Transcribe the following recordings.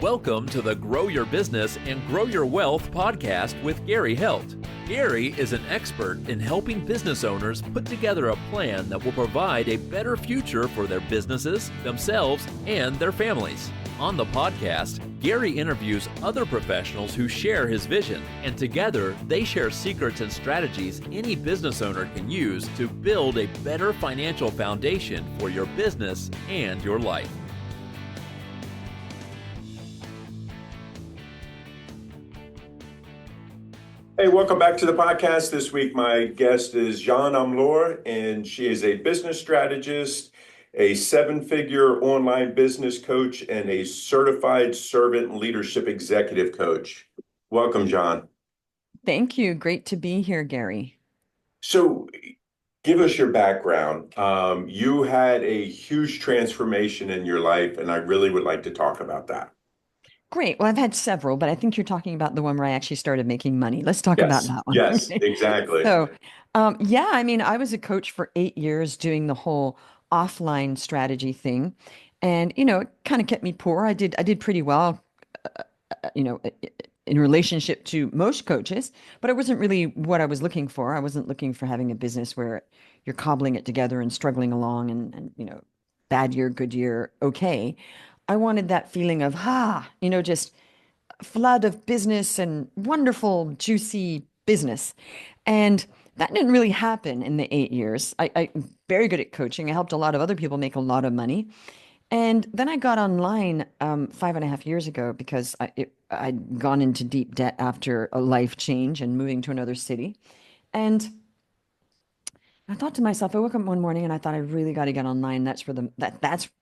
Welcome to the Grow Your Business and Grow Your Wealth podcast with Gary Heldt. Gary is an expert in helping business owners put together a plan that will provide a better future for their businesses, themselves, and their families. On the podcast, Gary interviews other professionals who share his vision, and together they share secrets and strategies any business owner can use to build a better financial foundation for your business and your life. Hey, welcome back to the podcast. This week, my guest is Jeanne Omlor, and she is a business strategist, a seven-figure online business coach, and a certified servant leadership executive coach. Welcome, Jeanne. Thank you. Great to be here, Gary. So give us your background. You had a huge transformation in your life, and I really would like to talk about that. Great. Well, I've had several, but I think you're talking about the one where I actually started making money. Let's talk about that one. Yes, exactly. So, I was a coach for 8 years doing the whole offline strategy thing. And, it kind of kept me poor. I did pretty well, in relationship to most coaches, but it wasn't really what I was looking for. I wasn't looking for having a business where you're cobbling it together and struggling along and bad year, good year, okay. I wanted that feeling of, just flood of business and wonderful, juicy business. And that didn't really happen in the 8 years. I'm very good at coaching. I helped a lot of other people make a lot of money. And then I got online 5.5 years ago because I'd gone into deep debt after a life change and moving to another city. And I thought to myself, I woke up one morning and I thought I really got to get online. That's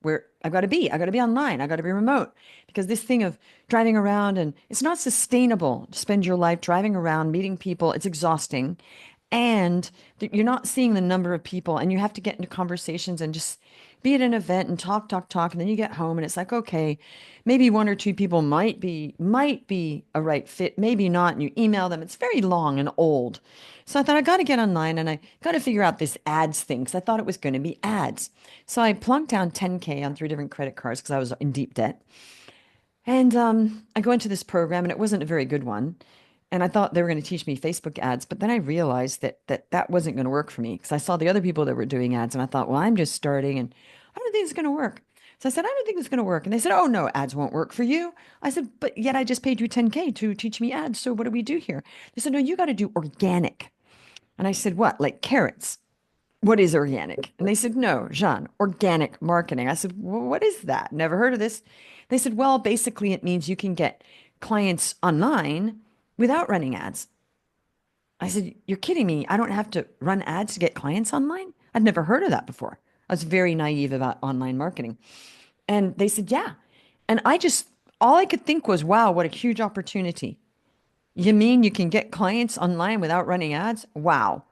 where I've got to be. I got to be online. I got to be remote, because this thing of driving around, and it's not sustainable to spend your life driving around, meeting people. It's exhausting. And you're not seeing the number of people, and you have to get into conversations and just be at an event and talk. And then you get home and it's like, okay, maybe one or two people might be a right fit, maybe not. And you email them. It's very long and old. So I thought I got to get online and I got to figure out this ads thing, because I thought it was going to be ads. So I plunked down 10K on 3 different credit cards because I was in deep debt. And I go into this program, and it wasn't a very good one. And I thought they were going to teach me Facebook ads, but then I realized that wasn't going to work for me, because I saw the other people that were doing ads, and I thought, well, I'm just starting, and I don't think it's going to work. So I said, I don't think it's going to work. And they said, oh, no, ads won't work for you. I said, but yet I just paid you 10K to teach me ads. So what do we do here? They said, no, you got to do organic. And I said, what? Like carrots? What is organic? And they said, no, Jeanne, organic marketing. I said, well, what is that? Never heard of this. They said, well, basically it means you can get clients online without running ads. I said, you're kidding me. I don't have to run ads to get clients online? I'd never heard of that before. I was very naive about online marketing. And they said, yeah. And all I could think was, wow, what a huge opportunity. You mean you can get clients online without running ads? Wow.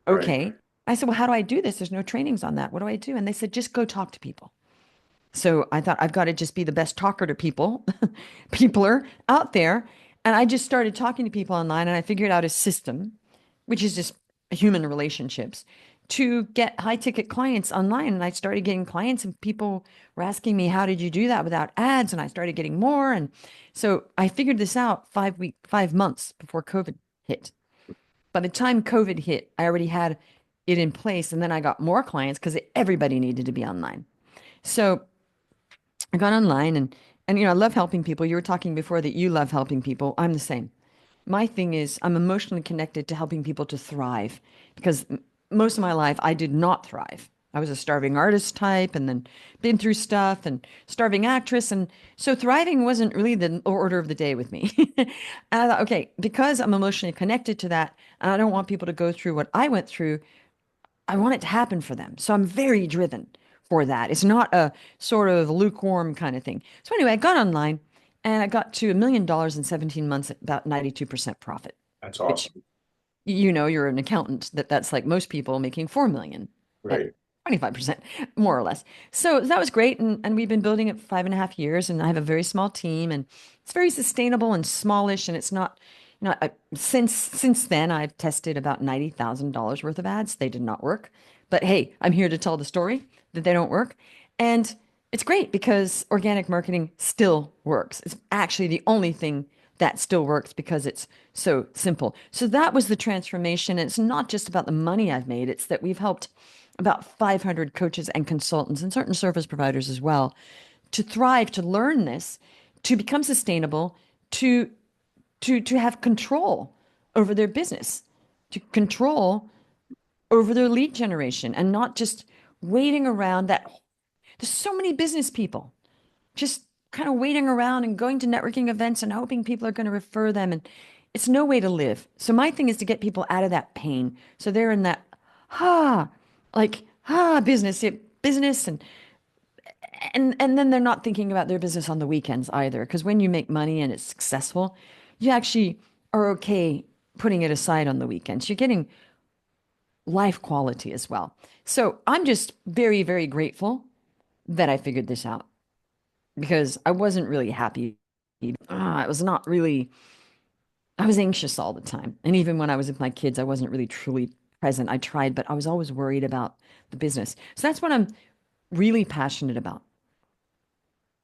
Okay. Right. I said, well, how do I do this? There's no trainings on that. What do I do? And they said, just go talk to people. So I thought, I've got to just be the best talker to people. People are out there. And I just started talking to people online, and I figured out a system, which is just human relationships, to get high ticket clients online. And I started getting clients, and people were asking me, how did you do that without ads? And I started getting more. And so I figured this out 5 months before COVID hit. By the time COVID hit, I already had it in place. And then I got more clients because everybody needed to be online. So I got online, and I love helping people. You were talking before that you love helping people. I'm the same. My thing is I'm emotionally connected to helping people to thrive, because most of my life I did not thrive. I was a starving artist type, and then been through stuff, and starving actress. And so thriving wasn't really the order of the day with me. And I thought, okay, because I'm emotionally connected to that, and I don't want people to go through what I went through, I want it to happen for them. So I'm very driven for that. It's not a sort of lukewarm kind of thing. So anyway, I got online and I got to $1 million in 17 months at about 92% profit. That's awesome. Which, you're an accountant, that's like most people making 4 million. Right. 25%, more or less. So that was great. And we've been building it for 5.5 years, and I have a very small team, and it's very sustainable and smallish. And it's not, since then I've tested about $90,000 worth of ads. They did not work, but hey, I'm here to tell the story that they don't work. And it's great because organic marketing still works. It's actually the only thing that still works because it's so simple. So that was the transformation. And it's not just about the money I've made, it's that we've helped about 500 coaches and consultants and certain service providers as well to thrive, to learn this, to become sustainable, to to have control over their business, to control over their lead generation and not just waiting around that there's so many business people just kind of waiting around and going to networking events and hoping people are going to refer them. And it's no way to live. So my thing is to get people out of that pain. So they're in that, ah, business, yeah, business. And then they're not thinking about their business on the weekends either. Because when you make money and it's successful, you actually are okay putting it aside on the weekends. You're getting life quality as well. So I'm just very, very grateful that I figured this out because I wasn't really happy. I was not really, I was anxious all the time. And even when I was with my kids, I wasn't really truly present. I tried, but I was always worried about the business. So that's what I'm really passionate about.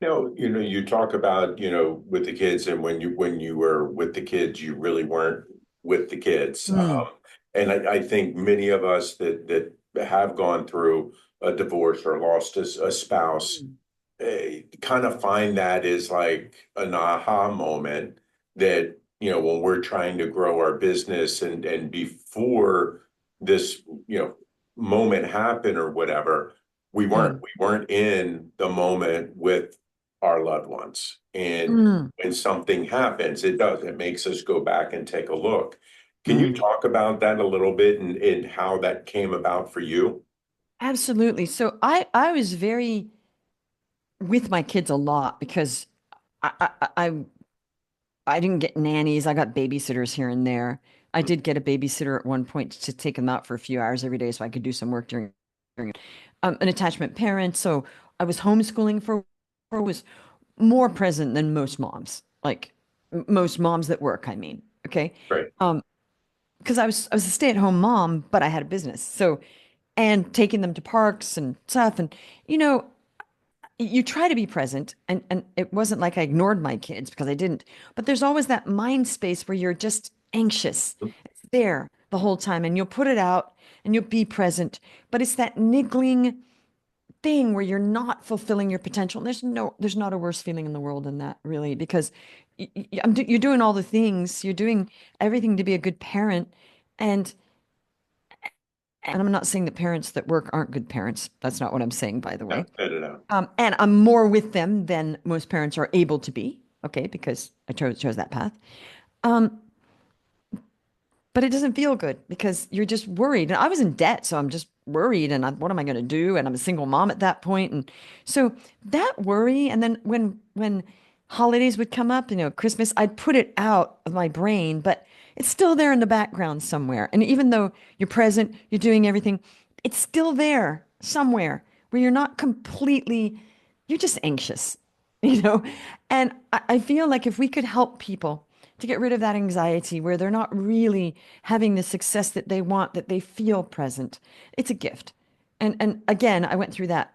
You talk about, with the kids, and when you were with the kids, you really weren't with the kids. Mm, And I think many of us that have gone through a divorce or lost a spouse mm, kind of find that is like an aha moment that, when we're trying to grow our business and before this, moment happened or whatever, we weren't mm, we weren't in the moment with our loved ones. And mm, when something happens, it makes us go back and take a look. Can you mm. talk about that a little bit and how that came about for you? Absolutely. So I was very with my kids a lot because I, I, I I didn't get nannies. I got babysitters here and there. I did get a babysitter at one point to take them out for a few hours every day so I could do some work during an attachment parent. So I was homeschooling was more present than most moms, like most moms that work, I mean. Okay. Right. Um, because I was a stay-at-home mom, but I had a business. So and taking them to parks and stuff. And you know, you try to be present and it wasn't like I ignored my kids because I didn't, but there's always that mind space where you're just anxious. It's there the whole time and you'll put it out and you'll be present, but it's that niggling thing where you're not fulfilling your potential. And there's not a worse feeling in the world than that, really, because you're doing all the things, you're doing everything to be a good parent, and I'm not saying that parents that work aren't good parents. That's not what I'm saying, by the No, way. no, no, no. And I'm more with them than most parents are able to be. Okay, because I chose that path. Um, but it doesn't feel good because you're just worried. And I was in debt, so I'm just worried. And what am I going to do? And I'm a single mom at that point. And so that worry. And then when holidays would come up, Christmas, I'd put it out of my brain, but it's still there in the background somewhere. And even though you're present, you're doing everything, it's still there somewhere where you're not completely, you're just anxious, you know? And I feel like if we could help people to get rid of that anxiety where they're not really having the success that they want, that they feel present, it's a gift. And again, I went through that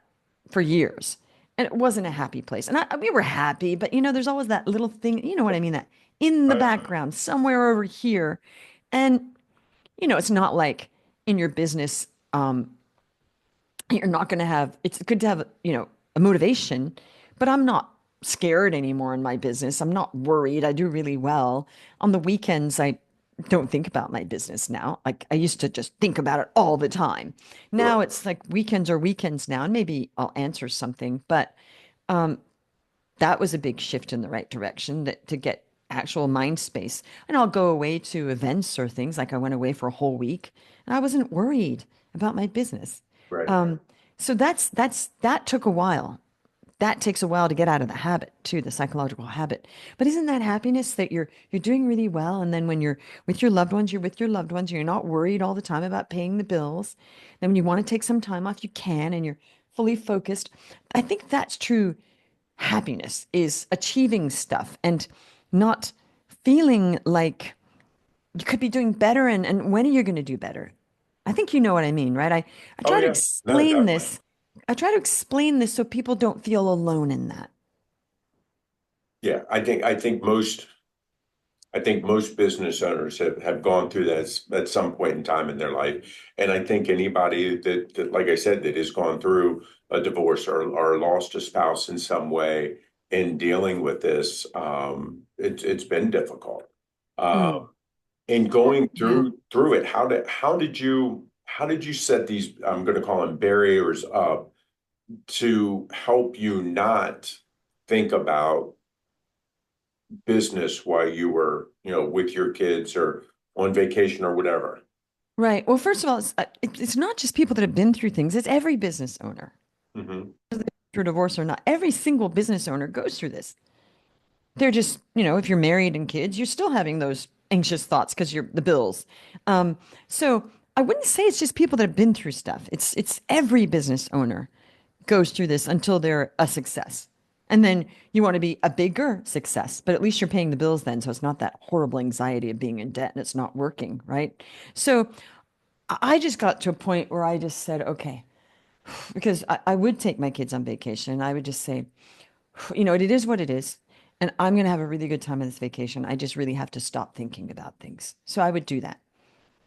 for years. And it wasn't a happy place. And we were happy, but there's always that little thing, you know what I mean, that in the Right. background, somewhere over here. And, it's not like in your business, you're not going to have, it's good to have, a motivation, but I'm not scared anymore in my business. I'm not worried. I do really well. On the weekends, I don't think about my business now. Like I used to just think about it all the time. Now Sure. it's like weekends are weekends now, and maybe I'll answer something, but um, that was a big shift in the right direction that to get actual mind space. And I'll go away to events or things like I went away for a whole week and I wasn't worried about my business. Right. Um, so that took a while. That takes a while to get out of the habit too, the psychological habit. But isn't that happiness that you're doing really well? And then when you're with your loved ones, you're with your loved ones, and you're not worried all the time about paying the bills. Then when you want to take some time off, you can, and you're fully focused. I think that's true happiness is achieving stuff and not feeling like you could be doing better and when are you going to do better? I think you know what I mean, right? I Oh try to yeah. No, explain definitely. this I try to explain this so people don't feel alone in that. Yeah, I think most business owners have gone through that at some point in time in their life. And I think anybody that like I said, that has gone through a divorce or lost a spouse in some way in dealing with this, it's been difficult. Mm. In Well, going yeah. through it, how did you set these, I'm going to call them barriers up to help you not think about business while you were, with your kids or on vacation or whatever? Right. Well, first of all, it's not just people that have been through things, it's every business owner. Hmm. Through divorce or not, every single business owner goes through this. They're just, if you're married and kids, you're still having those anxious thoughts because you're the bills. Um, so I wouldn't say it's just people that have been through stuff. It's every business owner goes through this until they're a success. And then you want to be a bigger success, but at least you're paying the bills then. So it's not that horrible anxiety of being in debt and it's not working, right? So I just got to a point where I just said, okay, because I would take my kids on vacation and I would just say, it is what it is. And I'm going to have a really good time on this vacation. I just really have to stop thinking about things. So I would do that.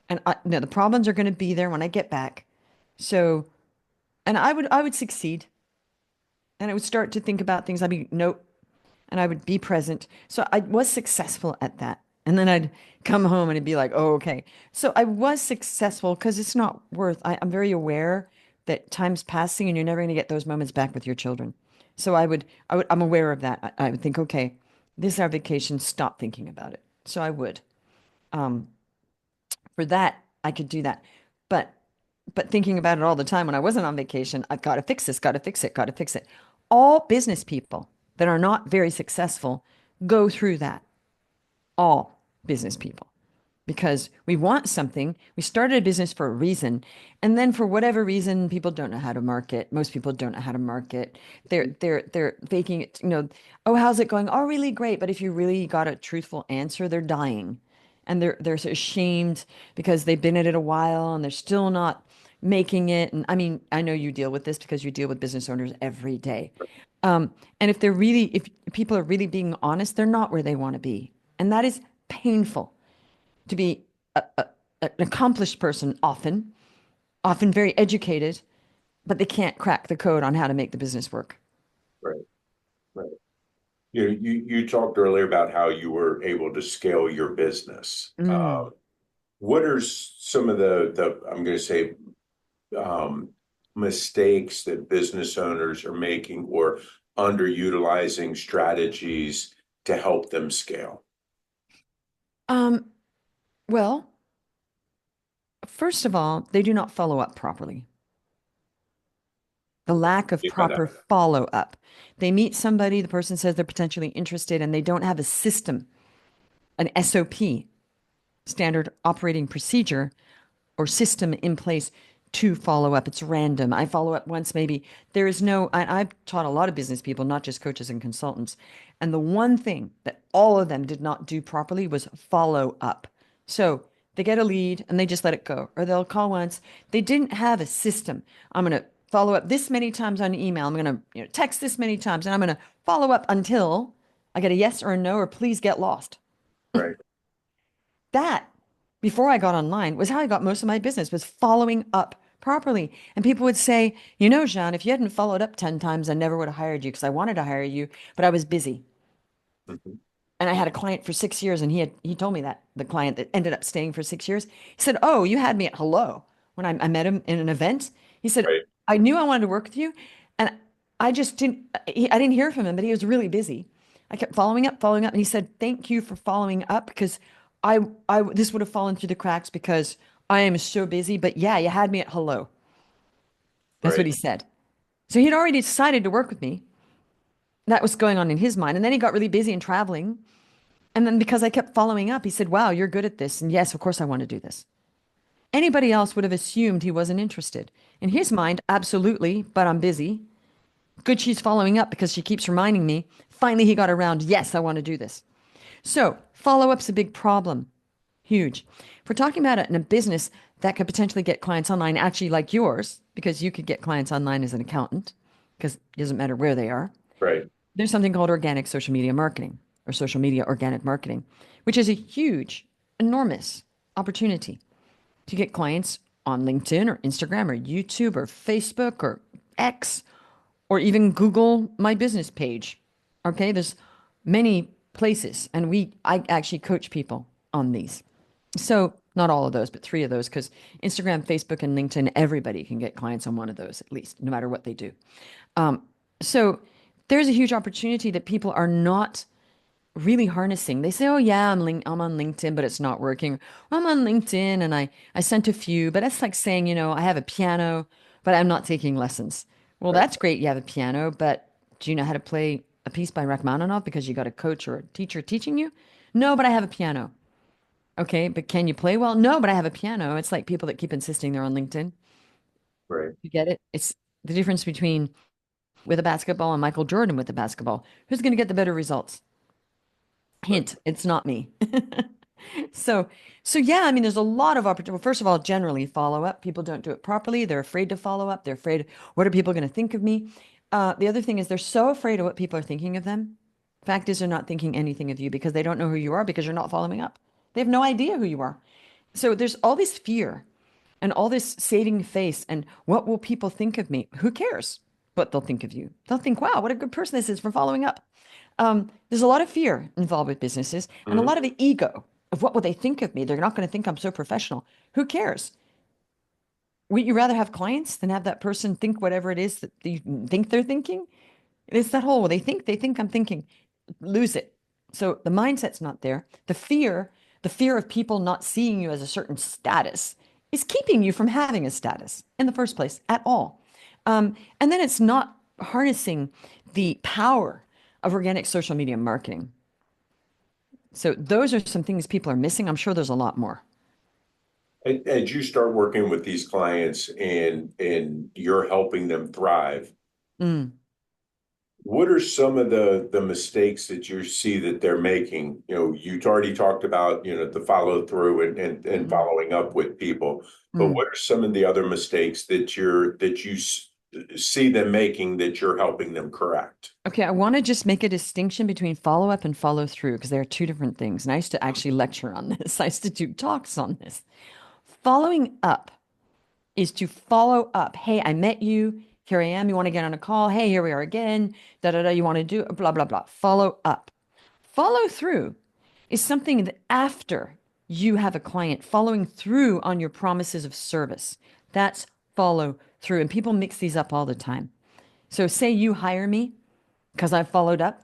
And the problems are going to be there when I get back. So, and I would succeed and I would start to think about things. I'd be, nope, and I would be present. So I was successful at that. And then I'd come home and it'd be like, oh, okay. So I was successful because it's not worth, I'm very aware that time's passing and you're never going to get those moments back with your children. So I'm aware of that. I would think, okay, this is our vacation. Stop thinking about it. So I would. Um, for that, I could do that. But thinking about it all the time when I wasn't on vacation, I've got to fix this, got to fix it, got to fix it. All business people that are not very successful go through that. All business people. Because we want something. We started a business for a reason. And then for whatever reason, people don't know how to market. Most people don't know how to market. They're faking it, oh, how's it going? Oh, really great. But if you really got a truthful answer, they're dying. And they're so ashamed because they've been at it a while and they're still not making it. And I mean, I know you deal with this because you deal with business owners every day. And if people are really being honest, they're not where they want to be. And that is painful to be an accomplished person often very educated, but they can't crack the code on how to make the business work. Right, right. You talked earlier about how you were able to scale your business. Mm. What are some of the I'm going to say, um, mistakes that business owners are making or underutilizing strategies to help them scale? Um, well, first of all, they do not follow up properly. The lack of Yeah, by that. proper follow up. They meet somebody, the person says they're potentially interested, and they don't have a system, an SOP, standard operating procedure, or system in place to follow up. It's random. I follow up once, maybe. There is no, I've taught a lot of business people, not just coaches and consultants. And the one thing that all of them did not do properly was follow up. So they get a lead and they just let it go, or they'll call once. They didn't have a system. I'm going to follow up this many times on email. I'm going to text this many times, and I'm going to follow up until I get a yes or a no, or please get lost. Right, That, before I got online, was how I got most of my business, was following up properly. And people would say, Jeanne, if you hadn't followed up 10 times, I never would have hired you because I wanted to hire you, but I was busy. mhm, And I had a client for 6 years, and he told me that, the client that ended up staying for 6 years. He said, oh, you had me at hello when I met him in an event. He said, right, I knew I wanted to work with you, and I just didn't, I didn't hear from him, but he was really busy. I kept following up, and he said, thank you for following up because this would have fallen through the cracks because I am so busy. But yeah, you had me at hello. That's what right, he said. So he'd already decided to work with me. That was going on in his mind. And then he got really busy and traveling. And then because I kept following up, he said, wow, you're good at this. And yes, of course I want to do this. Anybody else would have assumed he wasn't interested. In his mind, absolutely, but I'm busy. Good, she's following up because she keeps reminding me. Finally, he got around, yes, I want to do this. So follow up's a big problem. Huge. If we're talking about it in a business that could potentially get clients online, actually like yours, because you could get clients online as an accountant because it doesn't matter where they are. Right. There's something called organic social media marketing or social media organic marketing, which is a huge, enormous opportunity to get clients on LinkedIn or Instagram or YouTube or Facebook or X or even Google My Business page. Okay, there's many places, and I actually coach people on these. So not all of those, but three of those, because Instagram, Facebook, and LinkedIn, everybody can get clients on one of those at least, no matter what they do. So there's a huge opportunity that people are not really harnessing. They say, "Oh yeah, I'm on LinkedIn, but it's not working. I'm on LinkedIn and I sent a few," but that's like saying, I have a piano, but I'm not taking lessons. Well, Right. that's great. You have a piano, but do you know how to play a piece by Rachmaninoff because you got a coach or a teacher teaching you? No, but I have a piano. Okay, but can you play well? No, but I have a piano. It's like people that keep insisting they're on LinkedIn. Right. You get it? It's the difference between with a basketball and Michael Jordan with the basketball. Who's going to get the better results? Right. Hint, it's not me. So, so yeah, I mean, there's a lot of opportunity. Well, first of all, generally follow up. People don't do it properly. They're afraid to follow up. They're afraid, what are people going to think of me? The other thing is they're so afraid of what people are thinking of them. Fact is, they're not thinking anything of you because they don't know who you are because you're not following up. They have no idea who you are. So there's all this fear and all this saving face and what will people think of me? Who cares what they'll think of you? They'll think, wow, what a good person this is for following up. There's a lot of fear involved with businesses and a Mhm. lot of the ego of what will they think of me? They're not going to think I'm so professional. Who cares? Would you rather have clients than have that person think whatever it is that you think they're thinking? It's that whole, they think I'm thinking. Lose it. So the mindset's not there. The fear of people not seeing you as a certain status is keeping you from having a status in the first place at all. And then it's not harnessing the power of organic social media marketing. So those are some things people are missing. I'm sure there's a lot more. As you start working with these clients and you're helping them thrive, Mm, what are some of the mistakes that you see that they're making? You already talked about, the follow through and mhm, following up with people, but mm. what are some of the other mistakes that you see them making that you're helping them correct? Okay, I want to just make a distinction between follow up and follow through because they are two different things. And I used to actually lecture on this. I used to do talks on this. Following up is to follow up. Hey, I met you. Here I am. You want to get on a call? Hey, here we are again. Da da da. You want to do blah blah blah. Follow up. Follow through is something that after you have a client, following through on your promises of service. That's follow through. And people mix these up all the time. So say you hire me because I followed up,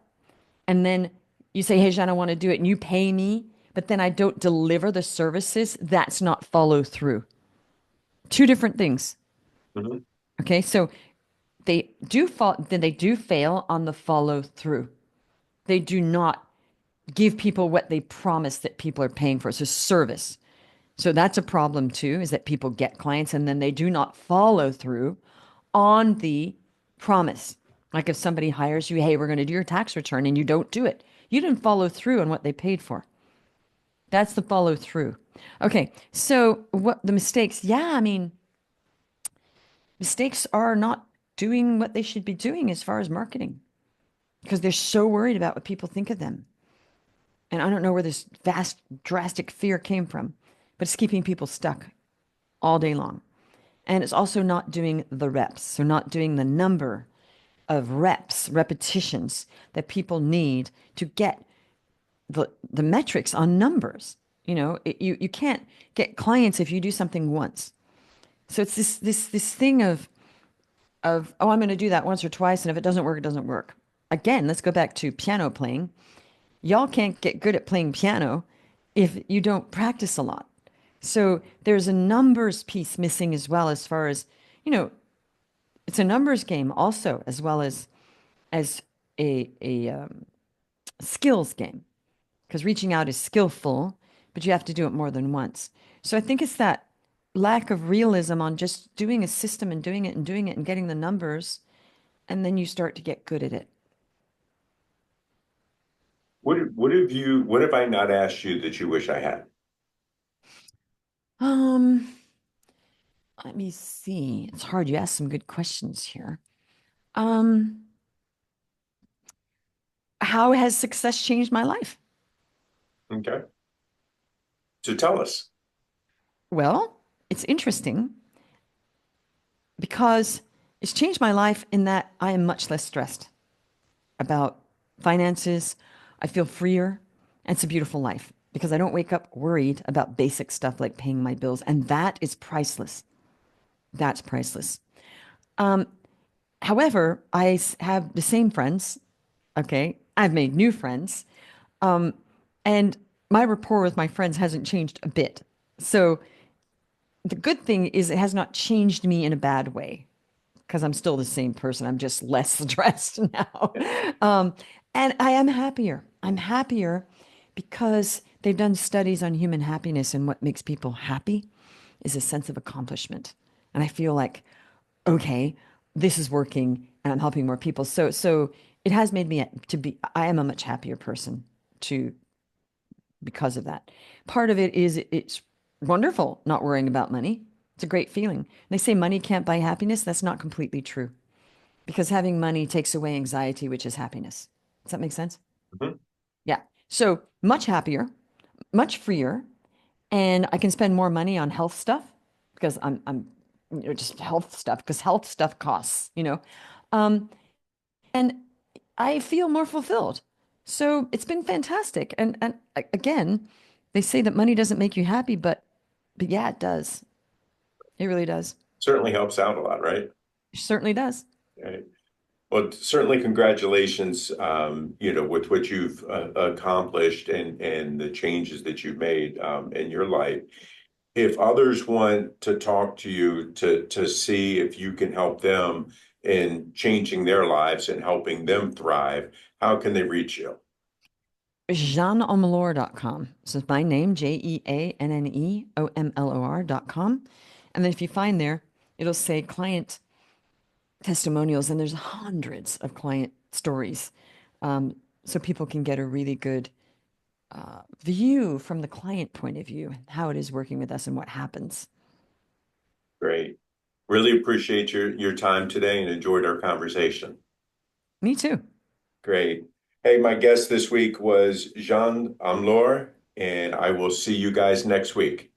and then you say, "Hey, Jeanne, I want to do it," and you pay me, but then I don't deliver the services. That's not follow through. Two different things. Mhm. Okay, so then they do fail on the follow through. They do not give people what they promise that people are paying for. It's a service. So that's a problem too, is that people get clients and then they do not follow through on the promise. Like if somebody hires you, hey, we're going to do your tax return, and you don't do it. You didn't follow through on what they paid for. That's the follow through. Okay, so what the mistakes? Yeah, I mean, mistakes are not doing what they should be doing as far as marketing because they're so worried about what people think of them. And I don't know where this vast, drastic fear came from, but it's keeping people stuck all day long. And it's also not doing the reps. So, not doing the number of repetitions that people need to get the metrics on numbers. You can't get clients if you do something once. So it's this thing of oh, I'm going to do that once or twice, and if it doesn't work, it doesn't work. Again, let's go back to piano playing. Y'all can't get good at playing piano if you don't practice a lot. So there's a numbers piece missing as well, as far as, you know, it's a numbers game also, as well as a skills game, because reaching out is skillful, but you have to do it more than once. So I think it's that lack of realism on just doing a system and doing it and doing it and getting the numbers, and then you start to get good at it. What have I not asked you that you wish I had? Um, Let me see. It's hard. You asked some good questions here. Um, how has success changed my life? Okay. So tell us. Well, it's interesting because it's changed my life in that I am much less stressed about finances. I feel freer, and it's a beautiful life because I don't wake up worried about basic stuff like paying my bills, and that is priceless. That's priceless. However, have the same friends. Okay, I've made new friends, and my rapport with my friends hasn't changed a bit. So the good thing is it has not changed me in a bad way because I'm still the same person. I'm just less stressed now. Um, and I am happier. I'm happier because they've done studies on human happiness, and what makes people happy is a sense of accomplishment. And I feel like, okay, this is working and I'm helping more people. So it has made me I am a much happier person to because of that. Part of it is it's wonderful not worrying about money. It's a great feeling. They say money can't buy happiness. That's not completely true because having money takes away anxiety, which is happiness. Does that make sense? Mhm. Yeah. So much happier, much freer, and I can spend more money on health stuff because I'm just health stuff because health stuff costs, and I feel more fulfilled. So it's been fantastic. And again, they say that money doesn't make you happy, but yeah, it does. It really does. Certainly helps out a lot, right? It certainly does. Right. Well, certainly congratulations, with what you've accomplished and the changes that you've made in your life. If others want to talk to you to see if you can help them in changing their lives and helping them thrive, how can they reach you? JeanneOmlor.com. So it's my name, JeanneOmlor.com. And then if you find there, it'll say client testimonials, and there's hundreds of client stories. So people can get a really good view from the client point of view, how it is working with us and what happens. Great. Really appreciate your time today and enjoyed our conversation. Me too. Great. Hey, my guest this week was Jeanne Omlor, and I will see you guys next week.